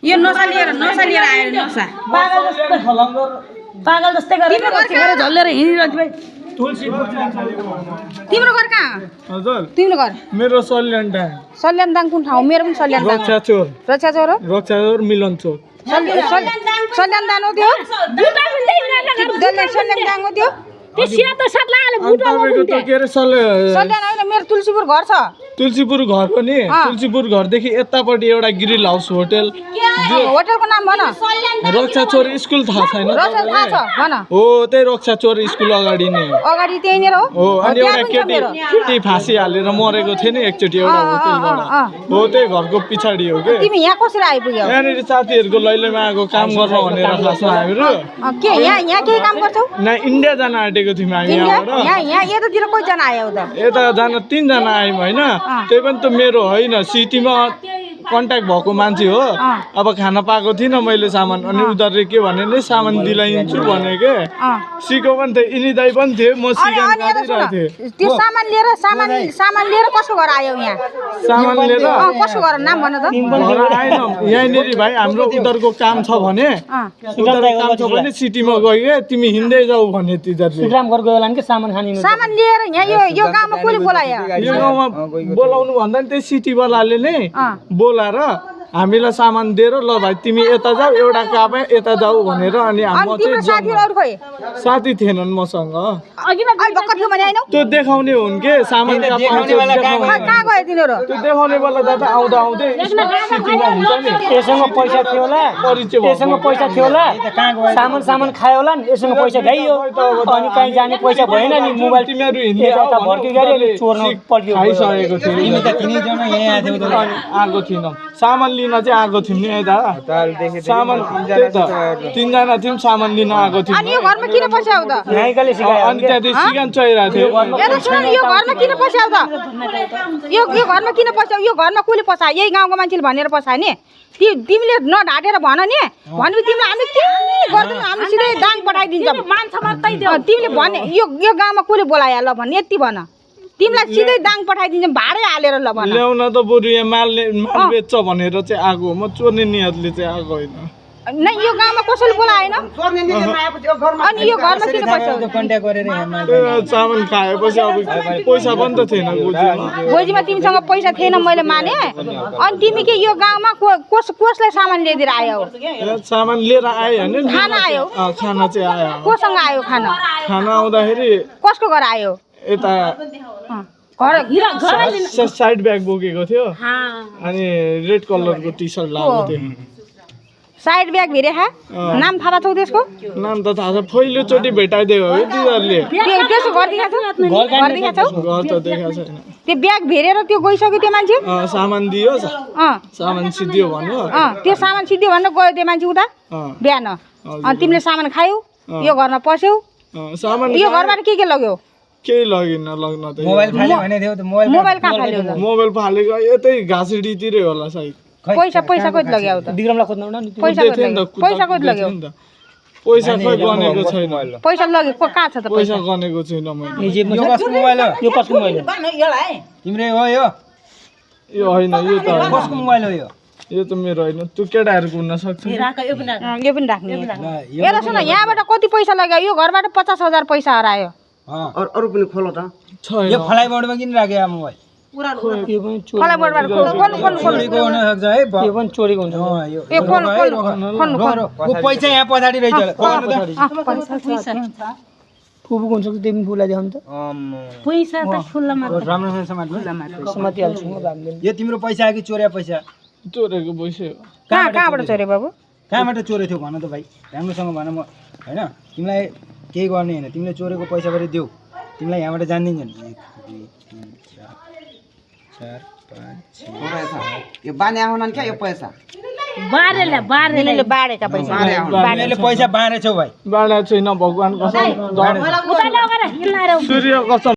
यो नसा लिएर आयो नसा पागल जस्तै गरेर झल्लेर हिँडिरहन्छ भाइ तिम्रो घर कहाँ हजुर तिम्रो घर मेरो सल्यानटाङ सल्यानदाङ कुन ठाउँ मेरो पनि सल्यानदाङ रक्षा चोर मिलन चोक सल्यानदाङ हो त्यो सल्यानदाङ हो त्यो त्यो सेतो सात लगाले बुटो तपाईको त के रे सल्यान होइन मेरो तुलसीपुर घर छ तुलसीपुर घर पनि तुलसीपुर घरदेखि यतापट्टि एउटा ग्रिल हाउस होटल होटलको नाम भन रक्षा चोर स्कुल थाहा छैन रक्षा थाहा छ भन हो त्यही रक्षा चोर स्कुल अगाडि नै अगाडि त्यहीँनिर हो अनि एउटा केटी फाँसी हालेर मरेको थियो नि एकचोटि एउटा होटलबाट हो त्यही घरको पछाडि हो के तिमी यहाँ कसरी आइपुग्यौ यहाँनिर साथीहरूको लैलैमा आएको काम गर्न भनेर खासमा हामीहरू के यहाँ के काम गर्छौ न इन्डिया जान आँटेको थियौँ हामी यहाँबाट यहाँ यतातिर कतिजना आयो त यता जान 3 जना आयौँ होइन त्यही पनि त मेरो होइन सिटीमा कन्ट्याक्ट भएको मान्छे हो अब खाना पाएको थिइनँ मैले सामान अनि उनीहरूले के भने नि सामान दिलाइदिन्छु भने के सिको पनि थियो यिनी दाइ पनि थियो म सिकान गरिरहेको थिएँ त्यो सामान लिएर कसको घर आयो यहाँ सामान लिएर कसको घर नाम भन त घर आएन यहाँनिर भाइ हाम्रो उनीहरूको काम छ भने उनीहरूको काम छ भने सिटीमा गयो तिमी हिँड्दै जाऊ भने तिनीहरूले सामान लिएर यहाँ यो गाउँमा कसले बोलायो यो गाउँमा बोलाउनु भन्दा नि त्यही सिटीवालाले नै बोलाएर हामीलाई सामान दिएर ल भाइ तिमी यता जाऊ एउटा कापे यता जाऊ भनेर अनि म चाहिँ साथी थिएनन् मसँग त्यो देखाउने हुन् के सामान कहाँ गयो तिनीहरू त्यो देखाउने बेला दादा आउँदा आउँदै सिटीमा हुन्छ नि यससँग पैसा थियो होला सामान खायो होला नि यससँग पैसा गइयो अनि कहीँ जाने पैसा भएन नि मोबाइल तिमीहरू हिँड्दै भर्की गरे चोर्न पल्टियो खाइसकेको थियो आएको थिएन सामान लिन चाहिँ आएको थियौँ नि यता सामान त्यही त 3 जना थियौँ सामान लिन आएको थियौँ अनि यो घरमा किन पस्याउ त नाइकाले सिकायो अनि त्यहाँदेखि सिकान चहिरहेको थियो यता सुन यो घरमा किन पस्याउ त यो घरमा किन पस्याउ यो घरमा कसले पसायो यही गाउँको मान्छेले भनेर पसायो नि तिमीले नढाटेर भन नि भनेपछि तिमीलाई हामी के गर्दैनौँ हामी सिधै दाङ पठाइदिन्छौँ तिमीले भने यो गाउँमा कसले बोलायो ल भन्ने यति भन तिमीलाई सिधै दाङ पठाइदिन्छौँ भाडै हालेर ल भन ल्याउन त बरु यहाँ माल बेच्छ भनेर चाहिँ आएको म चोर्ने नियतले चाहिँ आएको होइन नै यो गाउँमा कसैले बोलाएन अनि यो घरमा किन पस्यो सामान खाएपछि अब पैसा पनि त थिएन गोजीमा तिमीसँग पैसा थिएन मैले माने अनि तिमी के यो गाउँमा कसलाई सामान ल्याइदिएर आयो सामान लिएर आयो होइन खाना आयो खाना चाहिँ आयो कोसँग आयो खाना आउँदाखेरि कसको घर आयो यता साइड ब्याग बोकेको थियो अनि रेड कलरको टी सर्ट लगाएको थियो साइड ब्याग भिरे नाम थाहा छौ त्यसको नाम त थाहा छ पहिलोचोटि भेटाइदियो हो तिनीहरूले त्यसो गरिदिएको घर त देखाएको छैन त्यो ब्याग भिरेर त्यो गइसक्यो त्यो मान्छे सामान दियो सामान सिद्धियो भन्यो त्यो सामान सिद्धियो भनेर गयो त्यो मान्छे उता बिहान अनि तिमीले सामान खायौ यो घरमा पस्यौ सामान यो घरबाट के लग्यो केही लगिन लग्न त मोबाइल फाल्यो भने थियो त मोबाइल कहाँ फाल्यो त मोबाइल फालेको यतै घाँसडीतिरै होला सायद पैसा कति लग्यो त विक्रमलाई खोज्नु न पैसा कति लग्यो पैसा खै गनेको छैन पैसा लग्यो कहाँ छ त पैसा गनेको छैन मैले यो कसको मोबाइल हो तिम्रो हो यो होइन यो त कसको मोबाइल हो यो त मेरो होइन त्यो केटाहरूको हुन सक्छ यो पनि राख्ने हेर सुन यहाँबाट कति पैसा लाग्यो यो घरबाट 50,000 पैसा हरायो अरु पनि खोलो त यो फ्लाइबोर्डमा किन राख्यो मोबाइल फ्लाइबोर्डबाट चोरीको हुन सक्छ है यो पनि चोरीको हुन्छ यो खोल पैसा यहाँ पछाडि रहेछ फुबुको हुन्छ त्यो पनि फुला देखाउनु त पैसा त खुल्लामा राम्रोसँग समातिहाल्छु यो तिम्रो पैसा हो कि चोर्या पैसा चोरेको पैसा हो कहाँबाट चोर्यो बाबु कहाँबाट चोरे थियो भन त भाइ राम्रोसँग भन म होइन तिमीलाई केही गर्ने होइन तिमीले चोरेको पैसा गरी देऊ तिमीलाई यहाँबाट जान्दिन्छ नि 1 2 3 4 5 6 यो बाने आउनन् क्या यो पैसा बारेले बाडेका पैसा बानेले पैसा बाँडेछौ भाइ बाँडेको छैन भगवान कसम सूर्य कसम